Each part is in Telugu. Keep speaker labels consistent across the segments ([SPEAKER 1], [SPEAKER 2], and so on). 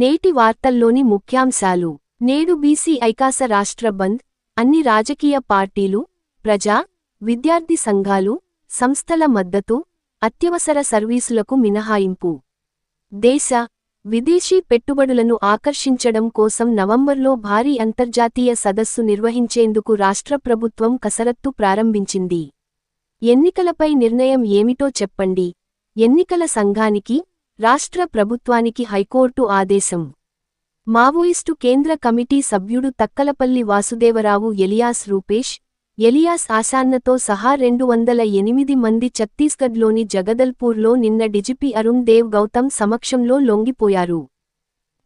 [SPEAKER 1] నేటి వార్తల్లోని ముఖ్యాంశాలు. నేడు బీసీ ఐకాస రాష్ట్ర బంద్, అన్ని రాజకీయ పార్టీలు, ప్రజా, విద్యార్థి సంఘాలు, సంస్థల మద్దతు, అత్యవసర సర్వీసులకు మినహాయింపు. దేశ, విదేశీ పెట్టుబడులను ఆకర్షించడం కోసం నవంబర్లో భారీ అంతర్జాతీయ సదస్సు నిర్వహించేందుకు రాష్ట్ర ప్రభుత్వం కసరత్తు ప్రారంభించింది. ఎన్నికలపై నిర్ణయం ఏమిటో చెప్పండి. ఎన్నికల సంఘానికి, రాష్ట్ర ప్రభుత్వానికి హైకోర్టు ఆదేశం. మావోయిస్టు కేంద్ర కమిటీ సభ్యుడు తక్కలపల్లి వాసుదేవరావు ఎలియాస్ రూపేష్, ఎలియాస్ ఆశాన్నతో సహా 208 మంది ఛత్తీస్గఢ్లోని జగదల్పూర్లో నిన్న డీజీపీ అరుణ్ దేవ్ గౌతమ్ సమక్షంలో లొంగిపోయారు.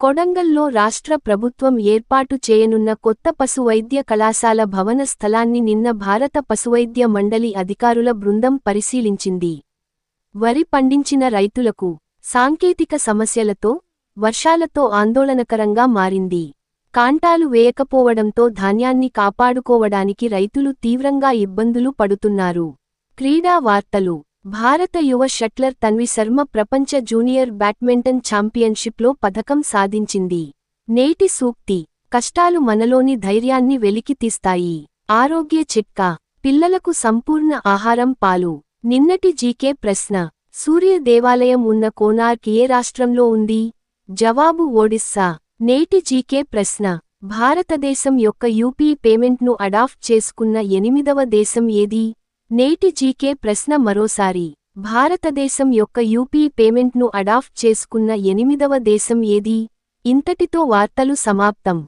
[SPEAKER 1] కొడంగల్లో రాష్ట్ర ప్రభుత్వం ఏర్పాటు చేయనున్న కొత్త పశువైద్య కళాశాల భవన స్థలాన్ని నిన్న భారత పశువైద్య మండలి అధికారుల బృందం పరిశీలించింది. వరి పండించిన రైతులకు సాంకేతిక సమస్యలతో, వర్షాలతో ఆందోళనకరంగా మారింది. కాంటాలు వేయకపోవడంతో ధాన్యాన్ని కాపాడుకోవడానికి రైతులు తీవ్రంగా ఇబ్బందులు పడుతున్నారు. క్రీడా వార్తలు. భారత యువ షట్లర్ తన్వి శర్మ ప్రపంచ జూనియర్ బ్యాడ్మింటన్ ఛాంపియన్షిప్లో పతకం సాధించింది. నేటి సూక్తి. కష్టాలు మనలోని ధైర్యాన్ని వెలికితీస్తాయి. ఆరోగ్య చిట్కా. పిల్లలకు సంపూర్ణ ఆహారం పాలు. నిన్నటి జీకే ప్రశ్న. సూర్య దేవాలయం ఉన్న కోనార్క్ ఏ రాష్ట్రంలో ఉంది? జవాబు ఒడిస్సా. నేటి జీకే ప్రశ్న. భారతదేశం యొక్క యూపీఐ పేమెంట్ను అడాప్ట్ చేసుకున్న 8వ దేశం ఏది? నేటి జీకే ప్రశ్న మరోసారి. భారతదేశం యొక్క యూపీఐ పేమెంట్ను అడాప్ట్ చేసుకున్న 8వ దేశం ఏది? ఇంతటితో వార్తలు సమాప్తం.